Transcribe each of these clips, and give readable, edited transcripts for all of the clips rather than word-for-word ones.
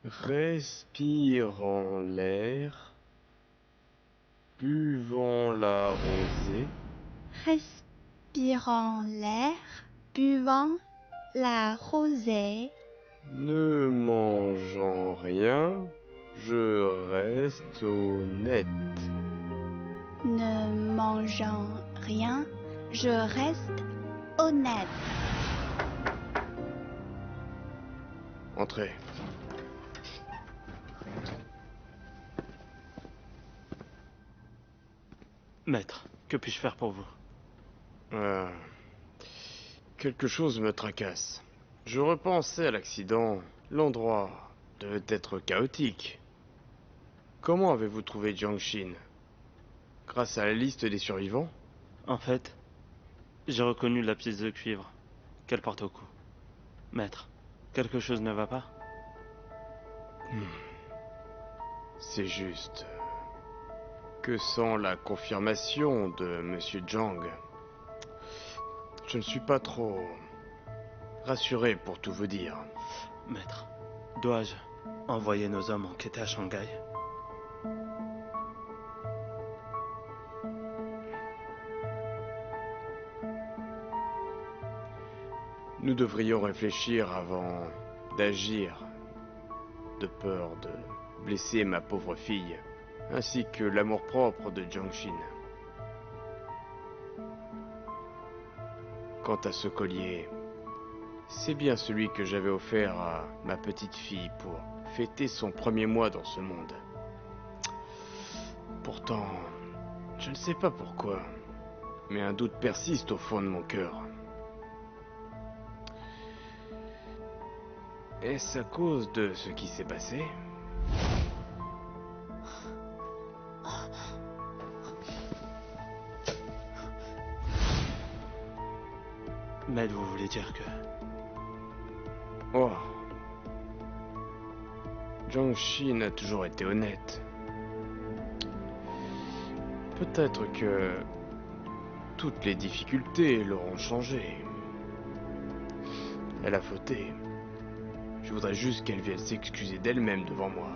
Respirant l'air, buvant la rosée, Respirant l'air, buvant la rosée, ne mangeant rien, je reste honnête. ne mangeant rien, je reste honnête. Entrez. Maître, que puis-je faire pour vous? Quelque chose me tracasse. Je repensais à l'accident. L'endroit devait être chaotique. Comment avez-vous trouvé Jiangshin? Grâce à la liste des survivants? En fait, j'ai reconnu la pièce de cuivre qu'elle porte au cou. Maître, quelque chose ne va pas? C'est juste que sans la confirmation de Monsieur Zhang, je ne suis pas trop rassuré pour tout vous dire. Maître, dois-je envoyer nos hommes enquêter à Shanghai? Nous devrions réfléchir avant d'agir, de peur de blesser ma pauvre fille, ainsi que l'amour-propre de Jiangshin. Quant à ce collier, c'est bien celui que j'avais offert à ma petite fille pour fêter son premier mois dans ce monde. Pourtant, je ne sais pas pourquoi, mais un doute persiste au fond de mon cœur. Est-ce à cause de ce qui s'est passé? Maître, vous voulez dire que... Oh. Jiangshin a toujours été honnête. Peut-être que toutes les difficultés l'auront changé. Elle a fauté. Je voudrais juste qu'elle vienne s'excuser d'elle-même devant moi.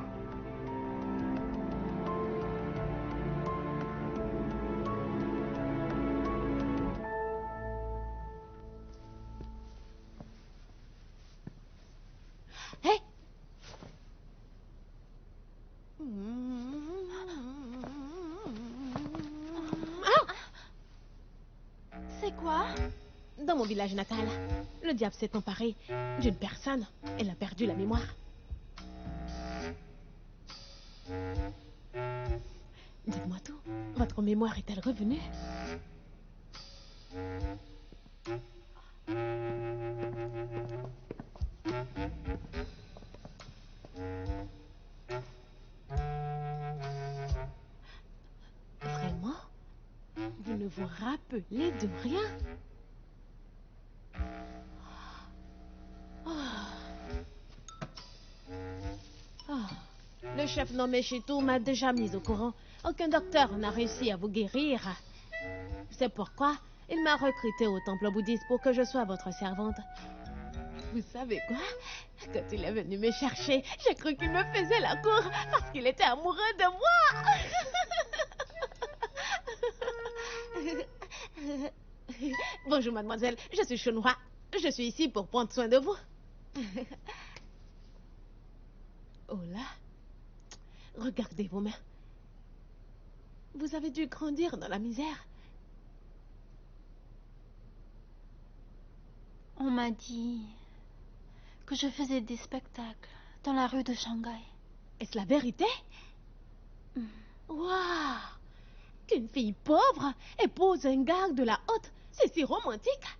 Hé! C'est quoi? Dans mon village natal, le diable s'est emparé d'une personne. Elle a perdu la mémoire. Dites-moi tout. Votre mémoire est-elle revenue? Vraiment? Vous ne vous rappelez de rien? Le chef nommé Chitou m'a déjà mis au courant. Aucun docteur n'a réussi à vous guérir. C'est pourquoi il m'a recruté au temple bouddhiste pour que je sois votre servante. Vous savez quoi? Quand il est venu me chercher, j'ai cru qu'il me faisait la cour parce qu'il était amoureux de moi. Bonjour mademoiselle, je suis Chunhua. Je suis ici pour prendre soin de vous. Oh là, regardez vos mains. Vous avez dû grandir dans la misère. On m'a dit que je faisais des spectacles dans la rue de Shanghai. Est-ce la vérité? Waouh! Qu'une fille pauvre épouse un gars de la haute, c'est si romantique.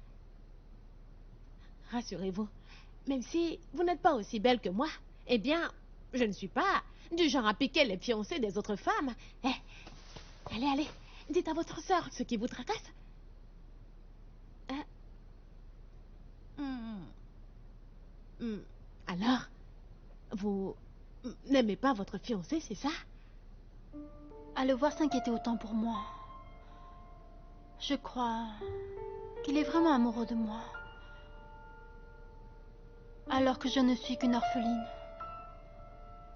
Rassurez-vous, même si vous n'êtes pas aussi belle que moi, eh bien, je ne suis pas du genre à piquer les fiancées des autres femmes. Eh, allez, allez, dites à votre sœur ce qui vous tracasse. Hein? Alors, vous n'aimez pas votre fiancé, c'est ça? À le voir s'inquiéter autant pour moi, je crois qu'il est vraiment amoureux de moi. Alors que je ne suis qu'une orpheline.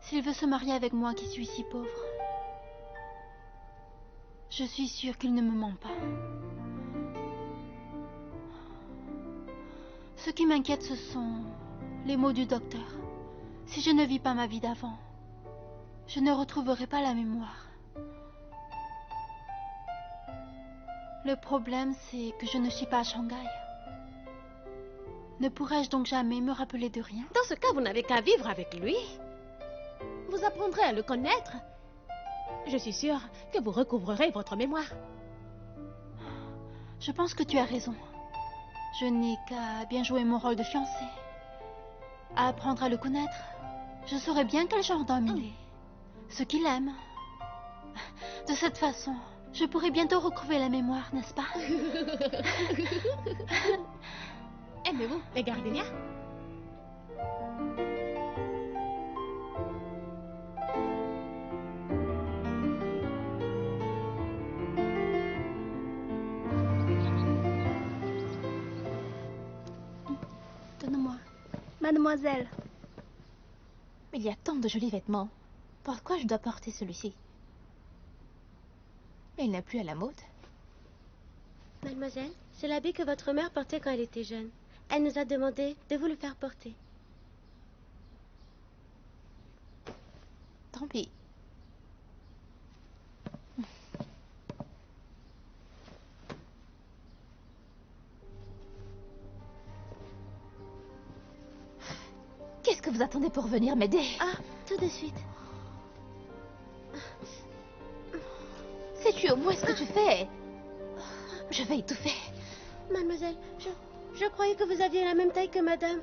s'il veut se marier avec moi qui suis si pauvre, je suis sûre qu'il ne me ment pas. Ce qui m'inquiète, ce sont les mots du docteur. Si je ne vis pas ma vie d'avant, je ne retrouverai pas la mémoire. Le problème, c'est que je ne suis pas à Shanghai. Ne pourrais-je donc jamais me rappeler de rien? Dans ce cas, vous n'avez qu'à vivre avec lui. Vous apprendrez à le connaître. Je suis sûre que vous recouvrerez votre mémoire. Je pense que tu as raison. Je n'ai qu'à bien jouer mon rôle de fiancée. À apprendre à le connaître. Je saurai bien quel genre d'homme il est. Ce qu'il aime. De cette façon, je pourrai bientôt retrouver la mémoire, n'est-ce pas? Aimez-vous les gardenias? Donne-moi. Mademoiselle, Il y a tant de jolis vêtements. Pourquoi je dois porter celui-ci? Il n'est plus à la mode. mademoiselle, c'est l'habit que votre mère portait quand elle était jeune. Elle nous a demandé de vous le faire porter. Tant pis. Qu'est-ce que vous attendez pour venir m'aider? Ah, tout de suite. Sais-tu au moins ce que tu fais? Je vais étouffer. Mademoiselle, je croyais que vous aviez la même taille que madame.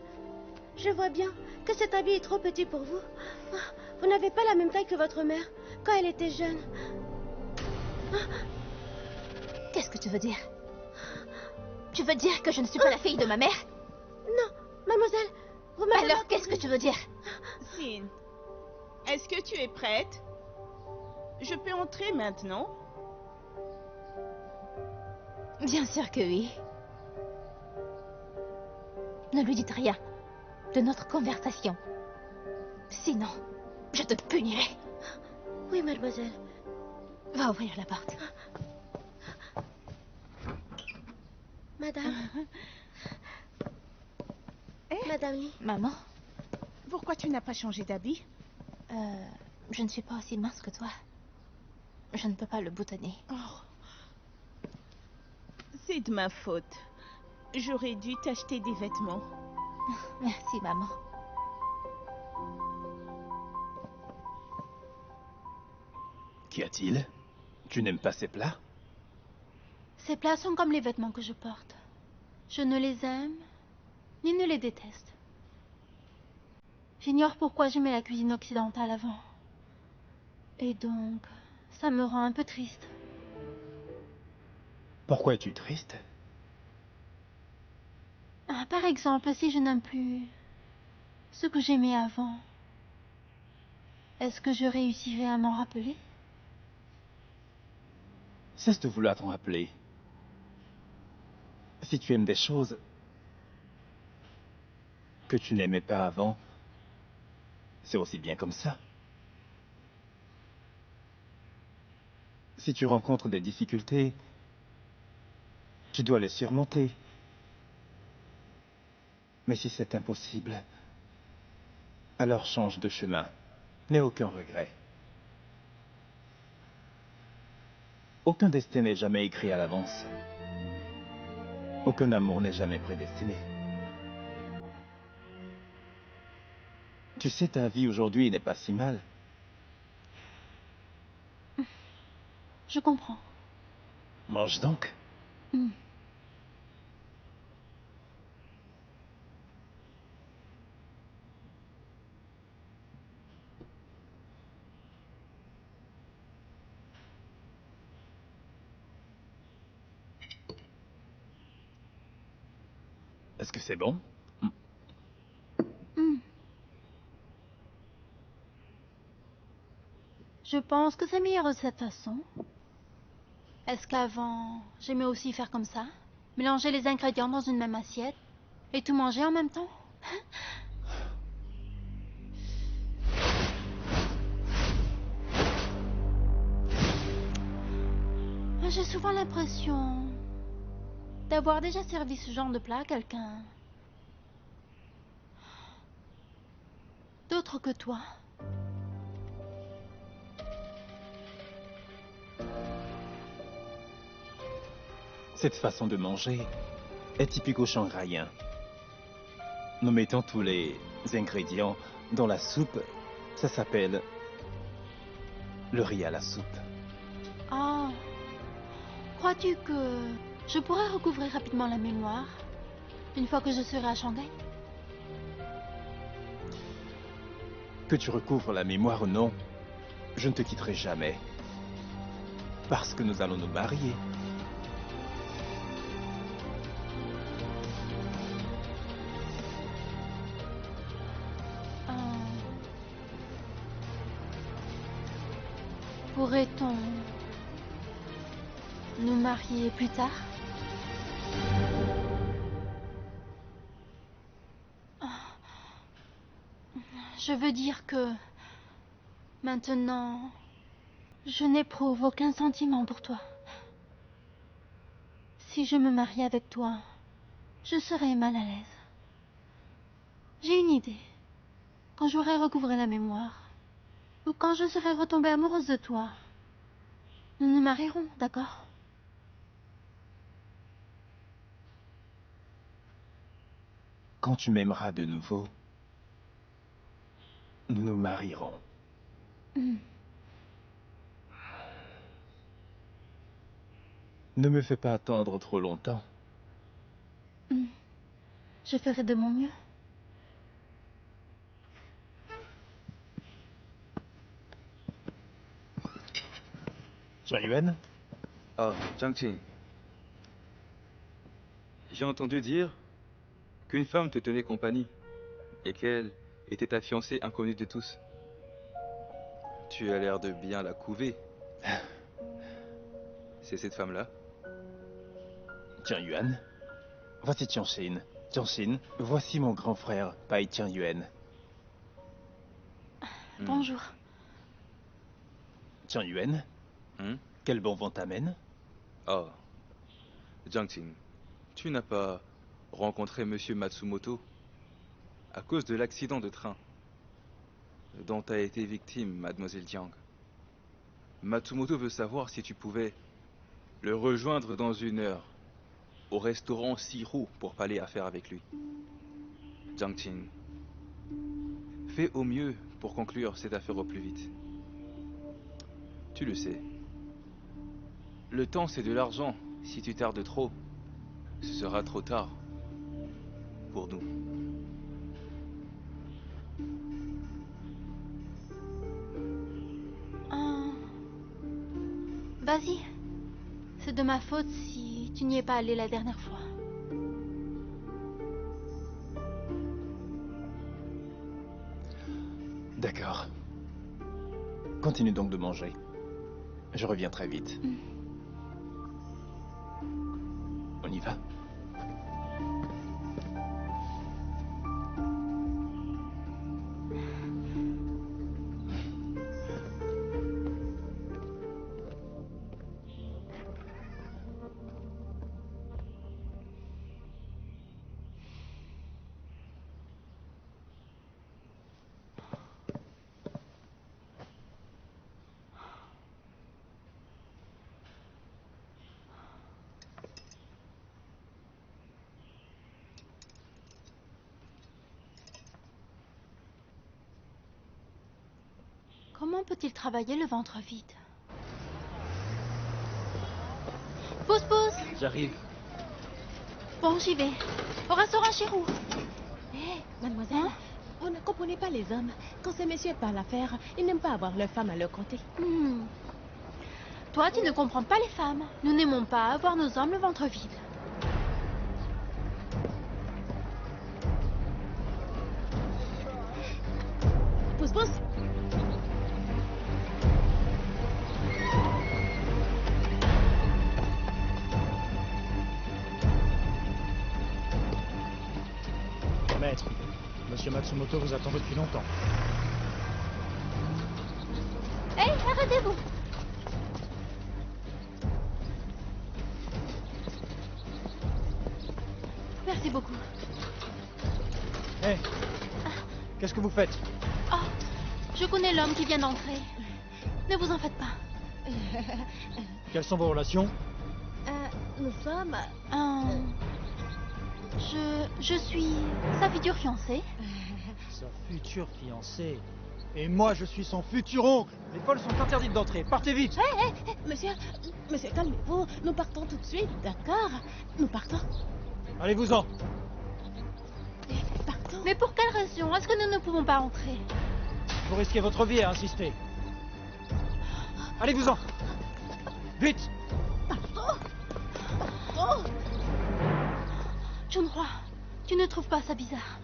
Je vois bien que cet habit est trop petit pour vous. Vous n'avez pas la même taille que votre mère quand elle était jeune. Qu'est-ce que tu veux dire? Tu veux dire que je ne suis pas la fille de ma mère? Non, mademoiselle, vous m'avez... Alors qu'est-ce que tu veux dire? Sin, est-ce que tu es prête? Je peux entrer maintenant? Bien sûr que oui. Ne lui dites rien de notre conversation. Sinon, je te punirai. Oui, mademoiselle. Va ouvrir la porte. Madame. Madame Lee. Maman, Pourquoi tu n'as pas changé d'habit? je ne suis pas aussi mince que toi. Je ne peux pas le boutonner. Oh. C'est de ma faute. J'aurais dû t'acheter des vêtements. Merci, maman. Qu'y a-t-il? Tu n'aimes pas ces plats? Ces plats sont comme les vêtements que je porte. Je ne les aime, ni ne les déteste. J'ignore pourquoi j'aimais la cuisine occidentale avant. Et donc, ça me rend un peu triste. Pourquoi es-tu triste? Ah, par exemple, si je n'aime plus ce que j'aimais avant, est-ce que je réussirai à m'en rappeler? Cesse de vouloir t'en rappeler. Si tu aimes des choses que tu n'aimais pas avant, c'est aussi bien comme ça. Si tu rencontres des difficultés, tu dois les surmonter. Mais si c'est impossible, alors change de chemin. N'aie aucun regret. Aucun destin n'est jamais écrit à l'avance. Aucun amour n'est jamais prédestiné. Tu sais, ta vie aujourd'hui n'est pas si mal. Je comprends. Mange donc. Est-ce que c'est bon? Je pense que c'est meilleur de cette façon. Est-ce qu'avant, j'aimais aussi faire comme ça? Mélanger les ingrédients dans une même assiette et tout manger en même temps? J'ai souvent l'impression d'avoir déjà servi ce genre de plat à quelqu'un d'autre que toi. Cette façon de manger est typico-shanghaïen. Nous mettons tous les ingrédients dans la soupe. Ça s'appelle le riz à la soupe. Ah, crois-tu que je pourrais recouvrir rapidement la mémoire une fois que je serai à Shanghai? Que tu recouvres la mémoire ou non, je ne te quitterai jamais. Parce que nous allons nous marier. Pourrait-on nous marier plus tard? Je veux dire que maintenant, je n'éprouve aucun sentiment pour toi. Si je me marie avec toi, je serai mal à l'aise. J'ai une idée. Quand j'aurai recouvré la mémoire, ou quand je serai retombée amoureuse de toi, nous nous marierons, d'accord? Quand tu m'aimeras de nouveau, nous nous marierons. Ne me fais pas attendre trop longtemps. Je ferai de mon mieux. Jiang Yuan, Ah, Zhang Qing. J'ai entendu dire qu'une femme te tenait compagnie et qu'elle était ta fiancée inconnue de tous. Tu as l'air de bien la couver. C'est cette femme-là? Jiang Yuan, voici Tianxin. Tianxin, voici mon grand frère, Pai Tian Yuan. Bonjour. Tian Yuan, quel bon vent t'amène? Oh, Zhang Qing, tu n'as pas rencontré Monsieur Matsumoto à cause de l'accident de train dont a été victime Mademoiselle Jiang. Matsumoto veut savoir si tu pouvais le rejoindre dans 1 heure au restaurant Siro pour parler affaires avec lui. Zhang Qing, fais au mieux pour conclure cette affaire au plus vite. Tu le sais. Le temps, c'est de l'argent. Si tu tardes trop, ce sera trop tard pour nous. Vas-y. C'est de ma faute si tu n'y es pas allé la dernière fois. D'accord. Continue donc de manger. Je reviens très vite. On y va? Comment peut-il travailler le ventre vide? Pousse, pousse! J'arrive. Bon, j'y vais. Au restaurant Chirou. Hé, mademoiselle, vous ne comprenez pas les hommes. Quand ces messieurs parlent affaires, ils n'aiment pas avoir leur femme à leur côté. Toi, tu ne comprends pas les femmes. Nous n'aimons pas avoir nos hommes le ventre vide. Pousse, pousse! Maître, Monsieur Matsumoto vous attend depuis longtemps. Hé, arrêtez-vous! Qu'est-ce que vous faites? Oh, je connais l'homme qui vient d'entrer. Ne vous en faites pas. Quelles sont vos relations? Nous sommes... Je suis sa future fiancée. Sa future fiancée. Et moi, je suis son futur oncle. Les folles sont interdites d'entrer. Partez vite. Monsieur, calmez-vous. Nous partons tout de suite, d'accord? Nous partons. Allez-vous-en. Partons. Mais pour quelle raison est-ce que nous ne pouvons pas entrer? Vous risquez votre vie à insister. Allez-vous-en. Vite. Junhua, tu ne trouves pas ça bizarre?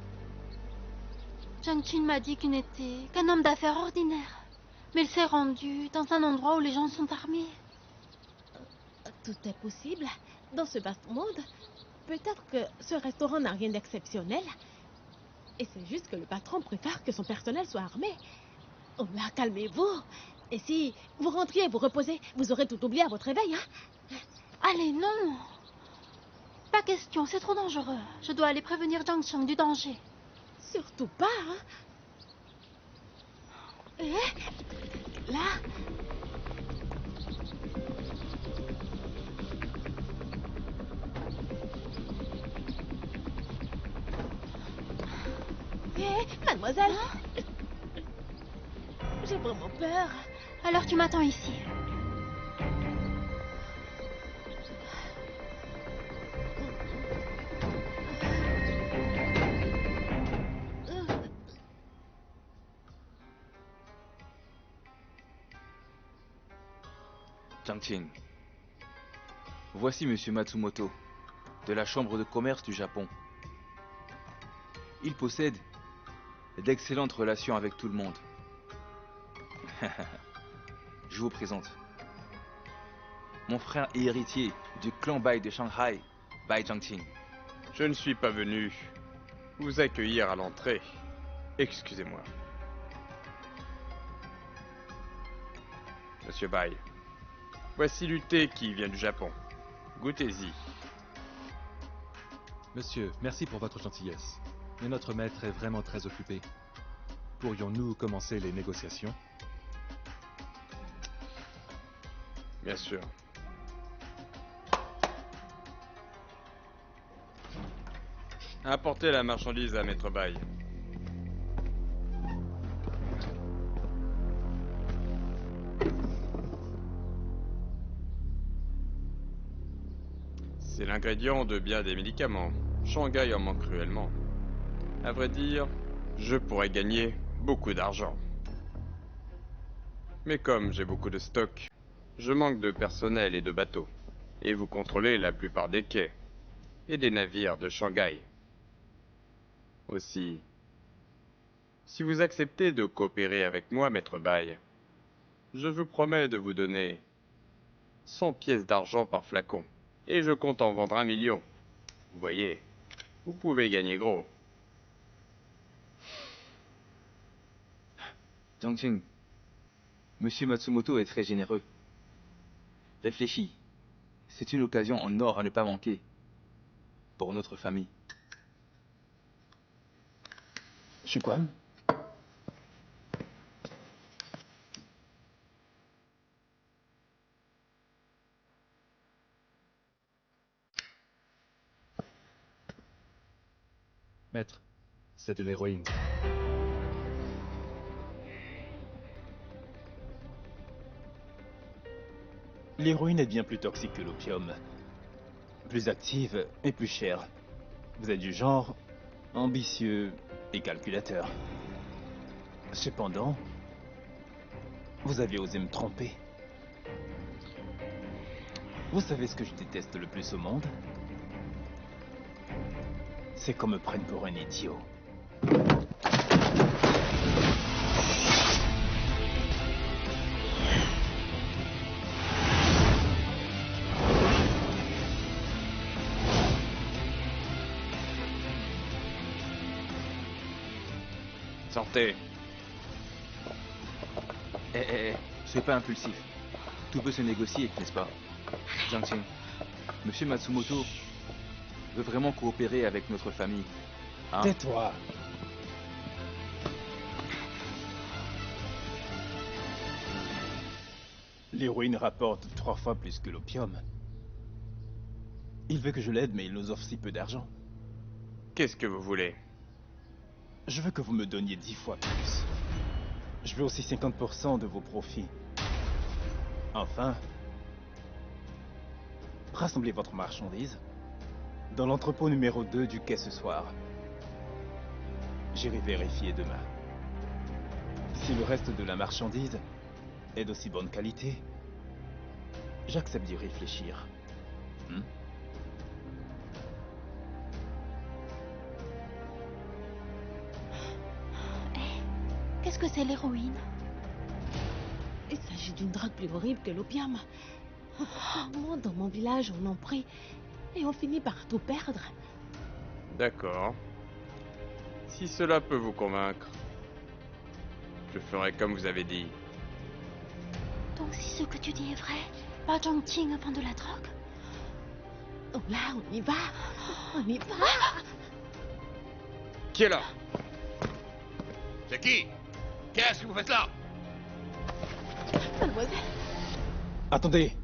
Jiang Qin m'a dit qu'il n'était qu'un homme d'affaires ordinaire. Mais il s'est rendu dans un endroit où les gens sont armés. Tout est possible. Dans ce vaste monde, peut-être que ce restaurant n'a rien d'exceptionnel. Et c'est juste que le patron préfère que son personnel soit armé. Oh là, calmez-vous. Et si vous rentriez et vous reposez, vous aurez tout oublié à votre réveil, hein? Allez, non. Pas question, c'est trop dangereux. Je dois aller prévenir Jiang Cheng du danger. Surtout pas, hein? Et là... mademoiselle, j'ai vraiment peur. Alors tu m'attends ici. Jiang Qin, voici Monsieur Matsumoto, de la Chambre de commerce du Japon. Il possède d'excellentes relations avec tout le monde. Je vous présente mon frère et héritier du clan Bai de Shanghai, Bai Jiangqin. Je ne suis pas venu vous accueillir à l'entrée. Excusez-moi. Monsieur Bai, voici du thé qui vient du Japon. Goûtez-y. Monsieur, merci pour votre gentillesse. Mais notre maître est vraiment très occupé. Pourrions-nous commencer les négociations? Bien sûr. Apportez la marchandise à Maître Bai. C'est l'ingrédient de bien des médicaments. Shanghai en manque cruellement. À vrai dire, je pourrais gagner beaucoup d'argent. Mais comme j'ai beaucoup de stock, je manque de personnel et de bateaux. Et vous contrôlez la plupart des quais et des navires de Shanghai. Aussi, si vous acceptez de coopérer avec moi, Maître Bai, je vous promets de vous donner 100 pièces d'argent par flacon. Et je compte en vendre 1 million. Vous voyez, vous pouvez gagner gros. Jiang Qin, Monsieur Matsumoto est très généreux. Réfléchis. C'est une occasion en or à ne pas manquer. Pour notre famille. Je quoi? Maître, c'est de l'héroïne. L'héroïne est bien plus toxique que l'opium. Plus active et plus chère. Vous êtes du genre ambitieux et calculateur. Cependant, vous avez osé me tromper. Vous savez ce que je déteste le plus au monde? C'est qu'on me prenne pour un idiot. Sortez. Soyez pas impulsif. Tout peut se négocier, n'est-ce pas? Jiang Qin, Monsieur Matsumoto veut vraiment coopérer avec notre famille. Hein? Tais-toi. L'héroïne rapporte 3 fois plus que l'opium. Il veut que je l'aide, mais il nous offre si peu d'argent. Qu'est-ce que vous voulez? Je veux que vous me donniez 10 fois plus. Je veux aussi 50% de vos profits. Enfin, rassemblez votre marchandise dans l'entrepôt numéro 2 du quai ce soir. J'irai vérifier demain. Si le reste de la marchandise est d'aussi bonne qualité, j'accepte d'y réfléchir. Qu'est-ce que c'est l'héroïne? Il s'agit d'une drogue plus horrible que l'opium. Tout le monde dans mon village en ont pris et ont fini par tout perdre. D'accord. Si cela peut vous convaincre, je ferai comme vous avez dit. Donc si ce que tu dis est vrai, Ba Zhongqing vend de la drogue? Oh là, on y va. On y va. Qui est là? C'est qui? Qu'est-ce que vous faites là? Mademoiselle. Attendez!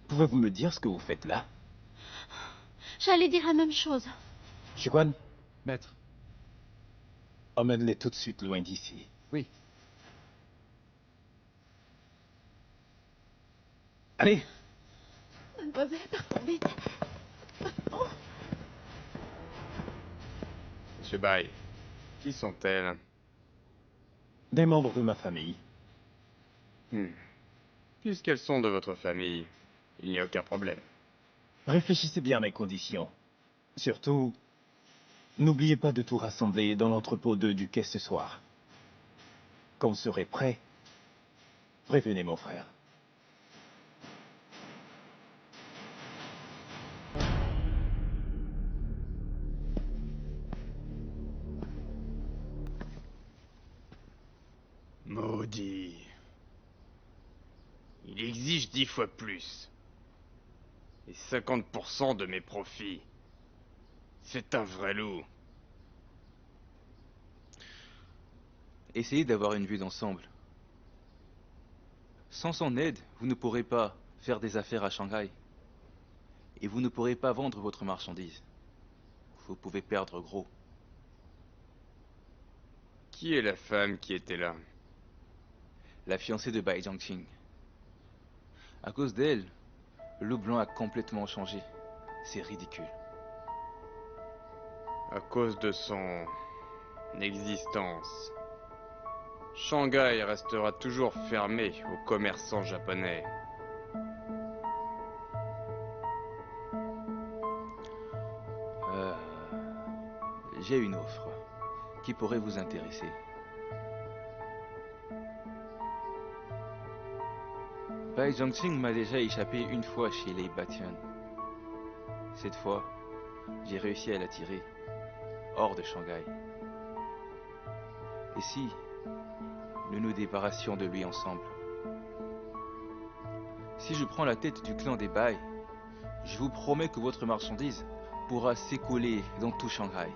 Pouvez-vous me dire ce que vous faites là? J'allais dire la même chose. Shiguan, Maître. emmène-les tout de suite loin d'ici. Oui. Allez! Mademoiselle, partons vite. Monsieur Bai, qui sont-elles? Des membres de ma famille. Puisqu'elles sont de votre famille, il n'y a aucun problème. Réfléchissez bien à mes conditions. Surtout, n'oubliez pas de tout rassembler dans l'entrepôt 2 du quai ce soir. Quand vous serez prêt, prévenez mon frère. Maudit. Il exige 10 fois plus. Et 50% de mes profits. C'est un vrai loup. Essayez d'avoir une vue d'ensemble. Sans son aide, vous ne pourrez pas faire des affaires à Shanghai. Et vous ne pourrez pas vendre votre marchandise. Vous pouvez perdre gros. Qui est la femme qui était là? La fiancée de Bai Zhongqing. À cause d'elle, le loup blanc a complètement changé. C'est ridicule. À cause de son existence, Shanghai restera toujours fermé aux commerçants japonais. J'ai une offre qui pourrait vous intéresser. Bai Zhongqing m'a déjà échappé une fois chez les Batian. Cette fois, j'ai réussi à l'attirer hors de Shanghai. Et si nous nous débarrassions de lui ensemble? Si je prends la tête du clan des Bai, je vous promets que votre marchandise pourra s'écouler dans tout Shanghai.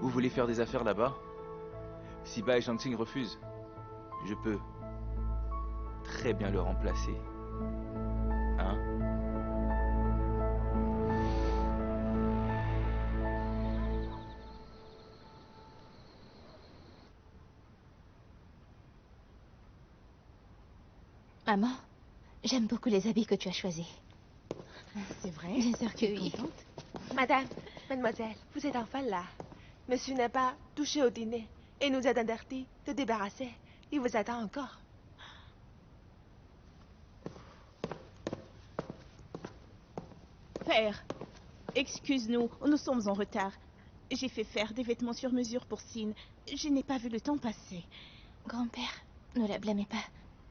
Vous voulez faire des affaires là-bas? Si Bai Zhongqing refuse, je peux très bien le remplacer. Hein? Maman, j'aime beaucoup les habits que tu as choisis. C'est vrai? Bien sûr que oui. Madame, mademoiselle, vous êtes enfin là. Monsieur n'a pas touché au dîner et nous a interdit de débarrasser. Il vous attend encore. Père, excuse-nous, nous sommes en retard. J'ai fait faire des vêtements sur mesure pour Sin. Je n'ai pas vu le temps passer. Grand-père, ne la blâmez pas.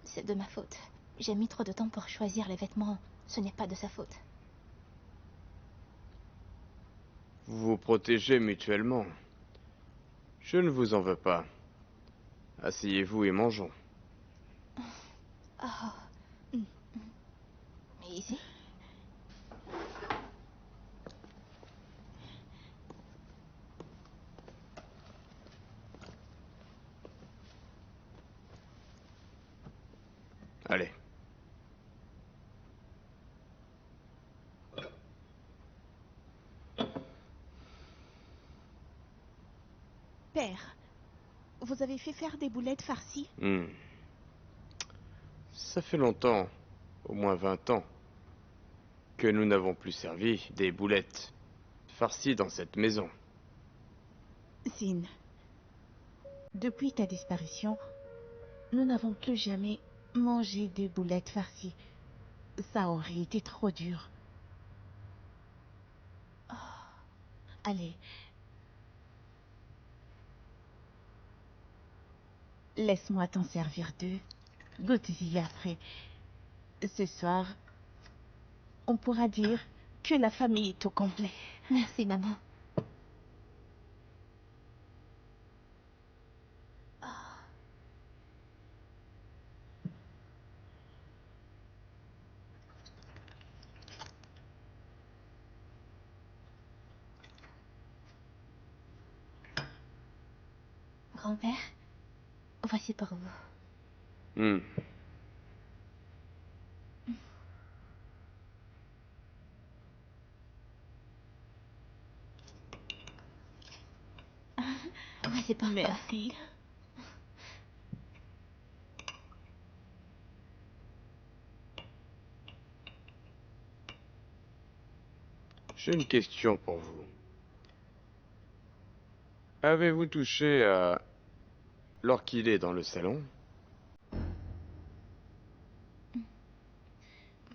C'est de ma faute. J'ai mis trop de temps pour choisir les vêtements. Ce n'est pas de sa faute. Vous vous protégez mutuellement. Je ne vous en veux pas. Asseyez-vous et mangeons. Oh, Et ici? Allez. Père, vous avez fait faire des boulettes farcies? Ça fait longtemps, au moins 20 ans, que nous n'avons plus servi des boulettes farcies dans cette maison. Sin, depuis ta disparition, nous n'avons plus jamais mangé de boulettes farcies. Ça aurait été trop dur. Oh. Allez. Laisse-moi t'en servir deux. Goûte-y après. Ce soir, on pourra dire que la famille est au complet. Merci, maman. Grand-père, voici pour vous. Voici pour Merci. J'ai une question pour vous. Avez-vous touché à l'orchidée dans le salon?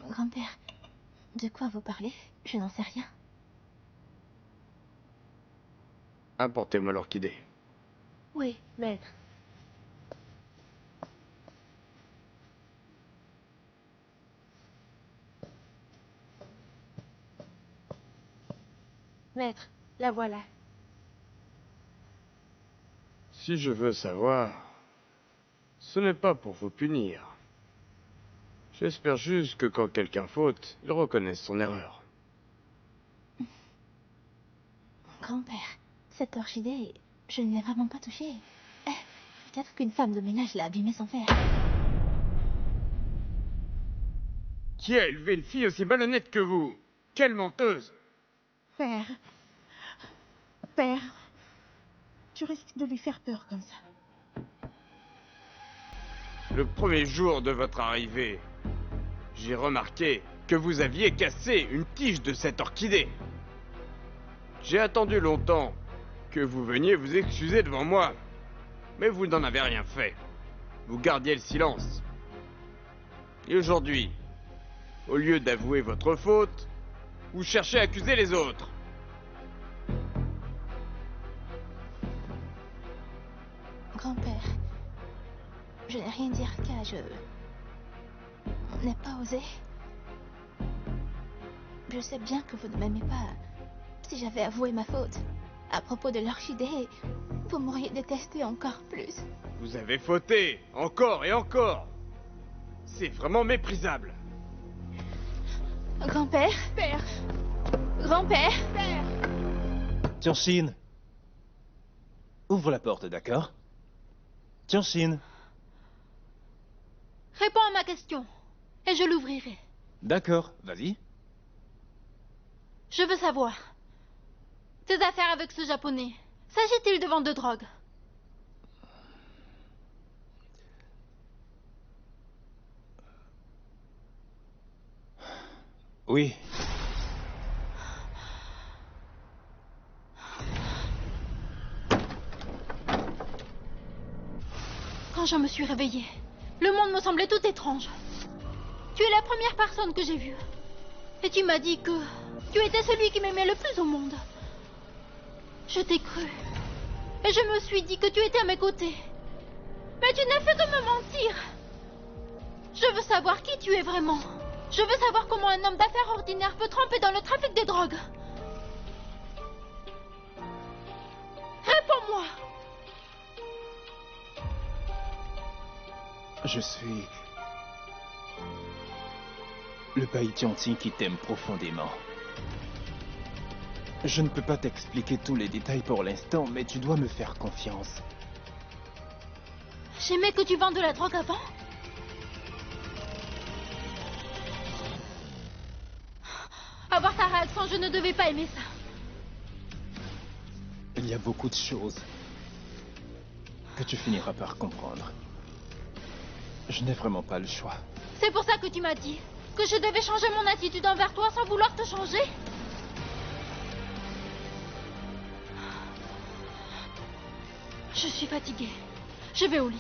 Grand-père, de quoi vous parlez? Je n'en sais rien. Apportez-moi l'orchidée. Oui, maître. Maître, la voilà. Si je veux savoir, ce n'est pas pour vous punir. J'espère juste que quand quelqu'un faute, il reconnaisse son erreur. Grand-père, cette orchidée, je ne l'ai vraiment pas touchée. Peut-être qu'une femme de ménage l'a abîmée sans faire. Qui a élevé une fille aussi malhonnête que vous? Quelle menteuse! Père. Père. Tu risques de lui faire peur comme ça. Le premier jour de votre arrivée, j'ai remarqué que vous aviez cassé une tige de cette orchidée. J'ai attendu longtemps que vous veniez vous excuser devant moi, mais vous n'en avez rien fait. Vous gardiez le silence. Et aujourd'hui, au lieu d'avouer votre faute, vous cherchez à accuser les autres. Grand-père, je n'ai rien dire car je n'ai pas osé. Je sais bien que vous ne m'aimez pas. Si j'avais avoué ma faute à propos de l'orchidée, vous m'auriez détesté encore plus. Vous avez fauté, encore et encore. C'est vraiment méprisable. Grand-père? Père. Grand-père? Père. Tianjin, ouvre la porte, d'accord? Tianjin. Réponds à ma question, et je l'ouvrirai. D'accord, vas-y. Je veux savoir. Tes affaires avec ce japonais, s'agit-il de vente de drogue? Oui. Quand je me suis réveillée, le monde me semblait tout étrange. Tu es la première personne que j'ai vue. Et tu m'as dit que tu étais celui qui m'aimait le plus au monde. Je t'ai cru. Et je me suis dit que tu étais à mes côtés. Mais tu n'as fait que me mentir. Je veux savoir qui tu es vraiment. Je veux savoir comment un homme d'affaires ordinaire peut tremper dans le trafic des drogues. Réponds-moi. Je suis Le Bai Tianqing qui t'aime profondément. Je ne peux pas t'expliquer tous les détails pour l'instant, mais tu dois me faire confiance. J'aimais que tu vendes de la drogue avant. Avoir ta réaction, je ne devais pas aimer ça. Il y a beaucoup de choses que tu finiras par comprendre. Je n'ai vraiment pas le choix. C'est pour ça que tu m'as dit que je devais changer mon attitude envers toi sans vouloir te changer. Je suis fatiguée. Je vais au lit.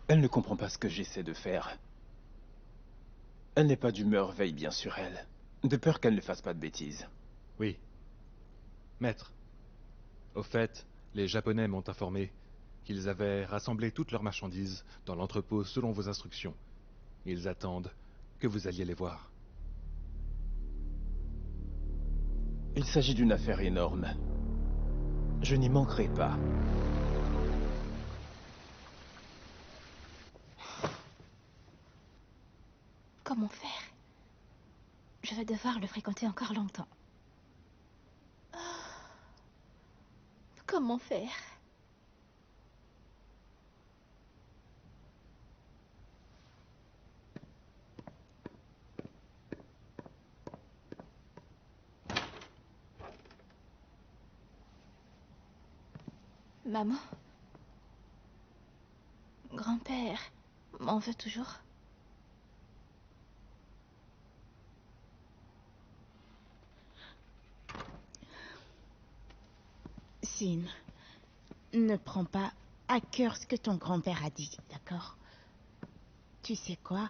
Elle ne comprend pas ce que j'essaie de faire. Elle n'est pas d'humeur, veille bien sur elle. De peur qu'elle ne fasse pas de bêtises. Oui. Maître, au fait, les Japonais m'ont informé qu'ils avaient rassemblé toutes leurs marchandises dans l'entrepôt selon vos instructions. Ils attendent que vous alliez les voir. Il s'agit d'une affaire énorme. Je n'y manquerai pas. Comment faire? Je vais devoir le fréquenter encore longtemps. Comment faire? Maman? Grand-père m'en veut toujours? Sin, ne prends pas à cœur ce que ton grand-père a dit, d'accord? Tu sais quoi?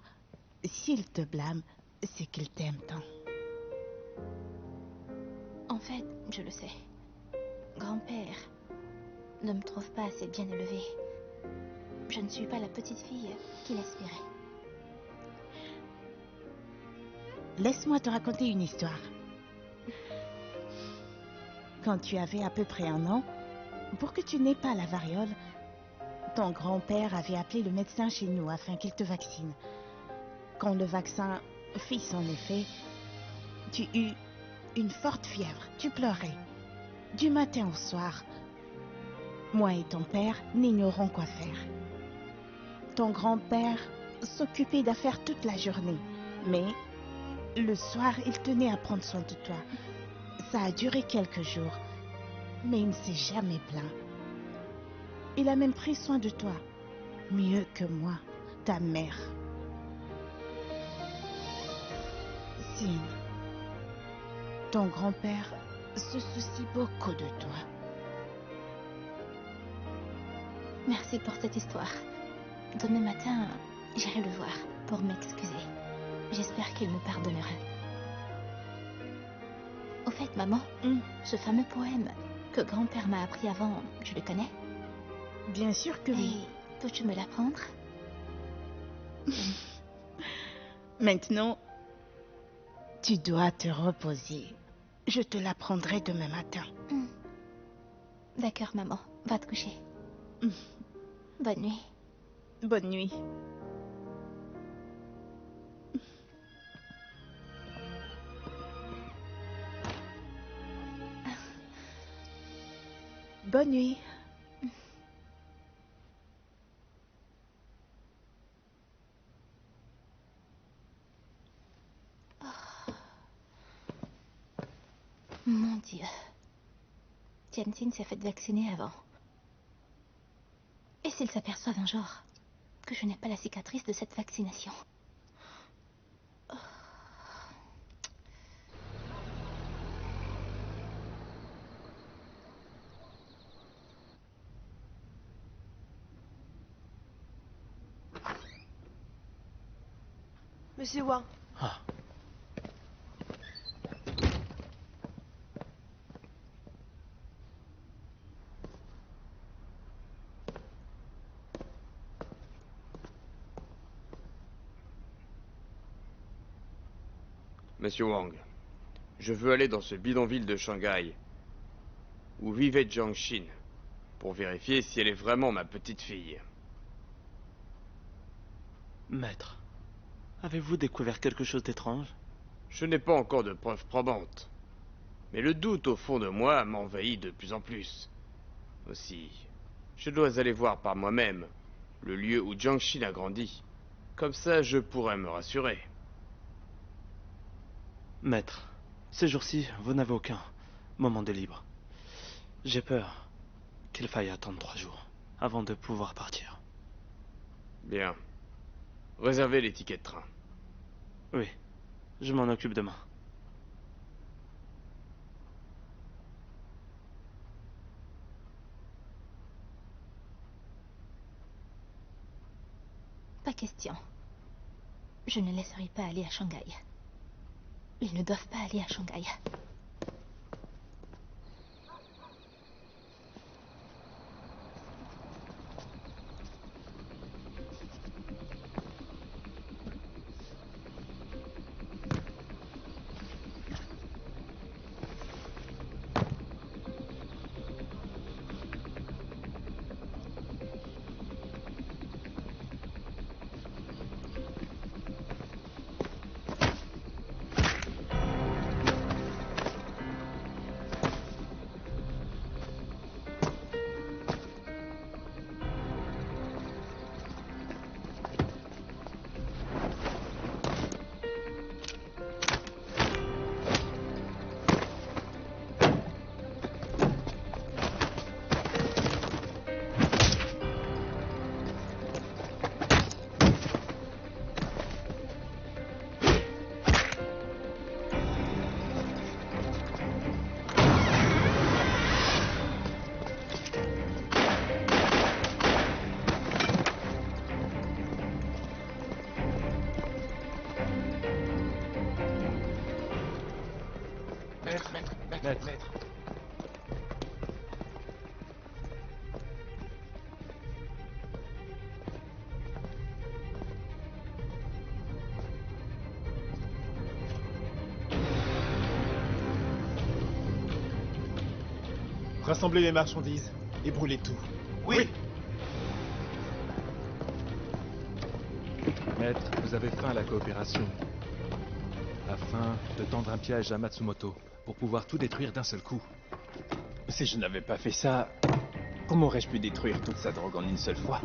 S'il te blâme, c'est qu'il t'aime tant. En fait, je le sais. Grand-père ne me trouve pas assez bien élevée. Je ne suis pas la petite fille qu'il espérait. Laisse-moi te raconter une histoire. Quand tu avais à peu près 1 an, pour que tu n'aies pas la variole, ton grand-père avait appelé le médecin chez nous afin qu'il te vaccine. Quand le vaccin fit son effet, tu eus une forte fièvre, tu pleurais. Du matin au soir, moi et ton père n'ignorons quoi faire. Ton grand-père s'occupait d'affaires toute la journée, mais le soir, il tenait à prendre soin de toi. Ça a duré quelques jours, mais il ne s'est jamais plaint. Il a même pris soin de toi, mieux que moi, ta mère. Sin, ton grand-père se soucie beaucoup de toi. Merci pour cette histoire. Demain matin, j'irai le voir pour m'excuser. J'espère qu'il me pardonnera. Au fait, maman, ce fameux poème que grand-père m'a appris avant, tu le connais? Bien sûr que oui. Et peux-tu me l'apprendre? Maintenant, tu dois te reposer. Je te l'apprendrai demain matin. D'accord, maman. Va te coucher. Bonne nuit. Bonne nuit. Bonne nuit. Mon Dieu. Tianjin s'est fait vacciner avant. Et s'ils s'aperçoivent un jour que je n'ai pas la cicatrice de cette vaccination? Monsieur Wang. Ah. Monsieur Wang, je veux aller dans ce bidonville de Shanghai où vivait Jiang Xin pour vérifier si elle est vraiment ma petite fille. Maître, avez-vous découvert quelque chose d'étrange? Je n'ai pas encore de preuves probantes, mais le doute au fond de moi m'envahit de plus en plus. Aussi, je dois aller voir par moi-même le lieu où Jiang Xin a grandi. Comme ça, je pourrais me rassurer. Maître, ces jours-ci, vous n'avez aucun moment de libre. J'ai peur qu'il faille attendre 3 jours avant de pouvoir partir. Bien. Réservez les tickets de train. Oui, je m'en occupe demain. Pas question. Je ne laisserai pas aller à Shanghai. Ils ne doivent pas aller à Shanghai. Maître. Rassemblez les marchandises et brûlez tout. Oui. Maître, vous avez faim à la coopération. Afin de tendre un piège à Matsumoto pour pouvoir tout détruire d'un seul coup. Si je n'avais pas fait ça, comment aurais-je pu détruire toute sa drogue en une seule fois?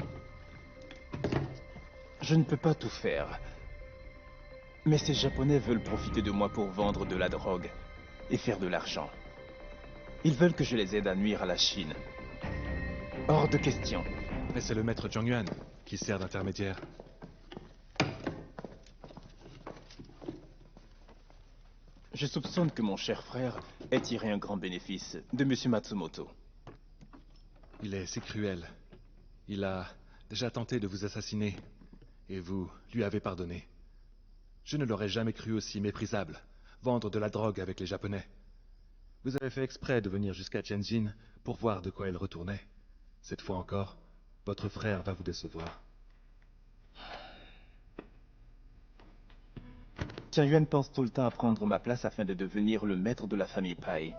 Je ne peux pas tout faire. Mais ces Japonais veulent profiter de moi pour vendre de la drogue et faire de l'argent. Ils veulent que je les aide à nuire à la Chine. Hors de question. Mais c'est le maître Zhang Yuan qui sert d'intermédiaire. Je soupçonne que mon cher frère ait tiré un grand bénéfice de M. Matsumoto. Il est si cruel. Il a déjà tenté de vous assassiner. Et vous lui avez pardonné. Je ne l'aurais jamais cru aussi méprisable. Vendre de la drogue avec les Japonais. Vous avez fait exprès de venir jusqu'à Tianjin pour voir de quoi elle retournait. Cette fois encore, votre frère va vous décevoir. Tian Yuan pense tout le temps à prendre ma place afin de devenir le maître de la famille Pai.